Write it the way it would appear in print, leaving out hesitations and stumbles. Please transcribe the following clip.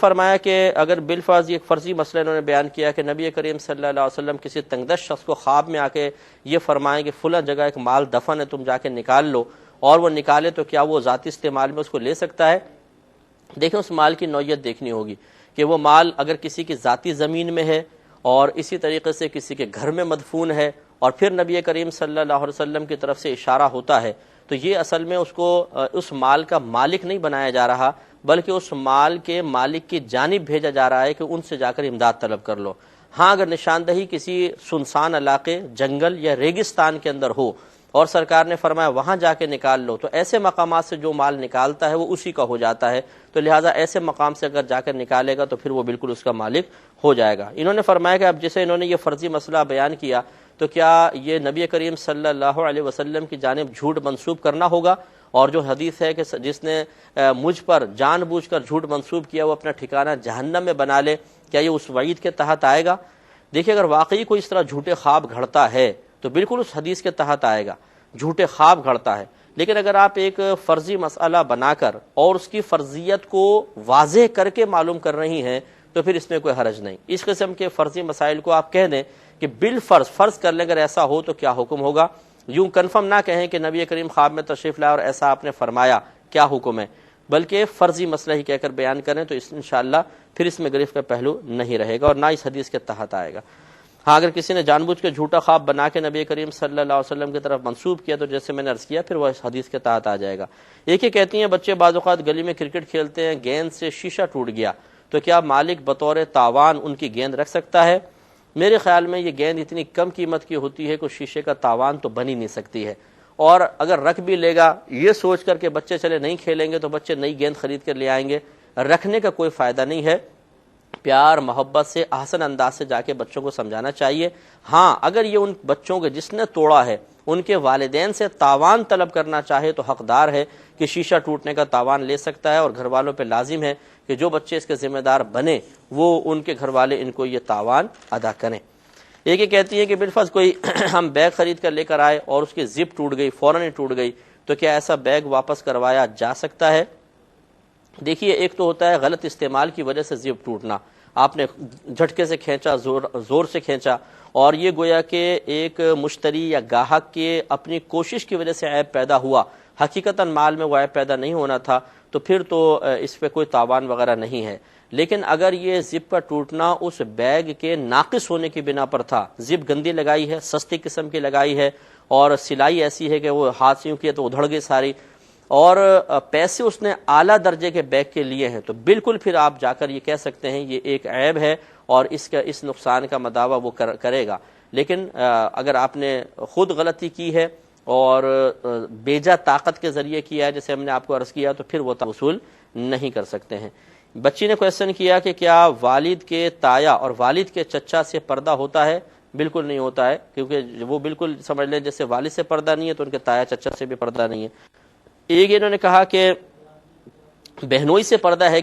فرمایا کہ اگر بالفرض یہ ایک فرضی مسئلہ انہوں نے بیان کیا کہ نبی کریم صلی اللہ علیہ وسلم کسی تنگدست شخص کو خواب میں آ کے یہ فرمائیں کہ فلاں جگہ ایک مال دفن ہے، تم جا کے نکال لو، اور وہ نکالے تو کیا وہ ذاتی استعمال میں اس کو لے سکتا ہے؟ دیکھیں اس مال کی نوعیت دیکھنی ہوگی کہ وہ مال اگر کسی کی ذاتی زمین میں ہے اور اسی طریقے سے کسی کے گھر میں مدفون ہے اور پھر نبی کریم صلی اللہ علیہ وسلم کی طرف سے اشارہ ہوتا ہے، تو یہ اصل میں اس کو اس مال کا مالک نہیں بنایا جا رہا، بلکہ اس مال کے مالک کی جانب بھیجا جا رہا ہے کہ ان سے جا کر امداد طلب کر لو۔ ہاں اگر نشاندہی کسی سنسان علاقے، جنگل یا ریگستان کے اندر ہو اور سرکار نے فرمایا وہاں جا کے نکال لو، تو ایسے مقامات سے جو مال نکالتا ہے وہ اسی کا ہو جاتا ہے، تو لہٰذا ایسے مقام سے اگر جا کر نکالے گا تو پھر وہ بالکل اس کا مالک ہو جائے گا۔ انہوں نے فرمایا کہ اب جسے انہوں نے یہ فرضی مسئلہ بیان کیا تو کیا یہ نبی کریم صلی اللہ علیہ وسلم کی جانب جھوٹ منسوب کرنا ہوگا؟ اور جو حدیث ہے کہ جس نے مجھ پر جان بوجھ کر جھوٹ منسوب کیا وہ اپنا ٹھکانہ جہنم میں بنا لے، کیا یہ اس وعید کے تحت آئے گا؟ دیکھیے اگر واقعی کوئی اس طرح جھوٹے خواب گھڑتا ہے تو بالکل اس حدیث کے تحت آئے گا، جھوٹے خواب گھڑتا ہے۔ لیکن اگر آپ ایک فرضی مسئلہ بنا کر اور اس کی فرضیت کو واضح کر کے معلوم کر رہی ہیں تو پھر اس میں کوئی حرج نہیں۔ اس قسم کے فرضی مسائل کو آپ کہہ دیں کہ بالفرض فرض کر لیں اگر ایسا ہو تو کیا حکم ہوگا، یوں کنفرم نہ کہیں کہ نبی کریم خواب میں تشریف لائے اور ایسا آپ نے فرمایا، کیا حکم ہے، بلکہ فرضی مسئلہ ہی کہہ کر بیان کریں تو انشاءاللہ پھر اس میں گرفت کا پہلو نہیں رہے گا اور نہ اس حدیث کے تحت آئے گا۔ ہاں اگر کسی نے جان بوجھ کے جھوٹا خواب بنا کے نبی کریم صلی اللہ علیہ وسلم کی طرف منسوب کیا تو جیسے میں نے عرض کیا پھر وہ اس حدیث کے تحت آ جائے گا۔ ایک ہی کہتی ہیں بچے بعض اوقات گلی میں کرکٹ کھیلتے ہیں، گیند سے شیشہ ٹوٹ گیا تو کیا مالک بطور تاوان ان کی گیند رکھ سکتا ہے؟ میرے خیال میں یہ گیند اتنی کم قیمت کی ہوتی ہے کہ شیشے کا تاوان تو بن ہی نہیں سکتی ہے، اور اگر رکھ بھی لے گا یہ سوچ کر کہ بچے چلے نہیں کھیلیں گے تو بچے نئی گیند خرید کر لے آئیں گے، رکھنے کا کوئی فائدہ نہیں ہے۔ پیار محبت سے احسن انداز سے جا کے بچوں کو سمجھانا چاہیے۔ ہاں اگر یہ ان بچوں کے جس نے توڑا ہے ان کے والدین سے تاوان طلب کرنا چاہے تو حقدار ہے کہ شیشہ ٹوٹنے کا تاوان لے سکتا ہے، اور گھر والوں پہ لازم ہے کہ جو بچے اس کے ذمہ دار بنے وہ ان کے گھر والے ان کو یہ تاوان ادا کریں۔ ایک یہ کہتی ہے کہ بالفرض کوئی ہم بیگ خرید کر لے کر آئے اور اس کی زپ ٹوٹ گئی، فوراً ہی ٹوٹ گئی، تو کیا ایسا بیگ واپس کروایا جا سکتا ہے؟ دیکھیے ایک تو ہوتا ہے غلط استعمال کی وجہ سے زپ ٹوٹنا، آپ نے جھٹکے سے کھینچا، زور سے کھینچا، اور یہ گویا کہ ایک مشتری یا گاہک کے اپنی کوشش کی وجہ سے عیب پیدا ہوا، حقیقتاً مال میں وہ عیب پیدا نہیں ہونا تھا، تو پھر تو اس پہ کوئی تاوان وغیرہ نہیں ہے۔ لیکن اگر یہ زپ کا ٹوٹنا اس بیگ کے ناقص ہونے کی بنا پر تھا، زپ گندی لگائی ہے، سستی قسم کی لگائی ہے، اور سلائی ایسی ہے کہ وہ ہاتھ سے یوں کیا تو ادھڑ گئی ساری، اور پیسے اس نے اعلیٰ درجے کے بیگ کے لیے ہیں، تو بالکل پھر آپ جا کر یہ کہہ سکتے ہیں یہ ایک عیب ہے اور اس نقصان کا مداوع وہ کرے گا۔ لیکن اگر آپ نے خود غلطی کی ہے اور بیجا طاقت کے ذریعے کیا ہے جیسے ہم نے آپ کو عرض کیا، تو پھر وہ وصول نہیں کر سکتے ہیں۔ بچی نے کویشچن کیا کہ کیا والد کے تایا اور والد کے چچا سے پردہ ہوتا ہے؟ بالکل نہیں ہوتا ہے، کیونکہ وہ بالکل سمجھ لیں جیسے والد سے پردہ نہیں ہے تو ان کے تایا چچا سے بھی پردہ نہیں ہے۔ ایک انہوں نے کہا کہ بہنوئی سے پردہ ہے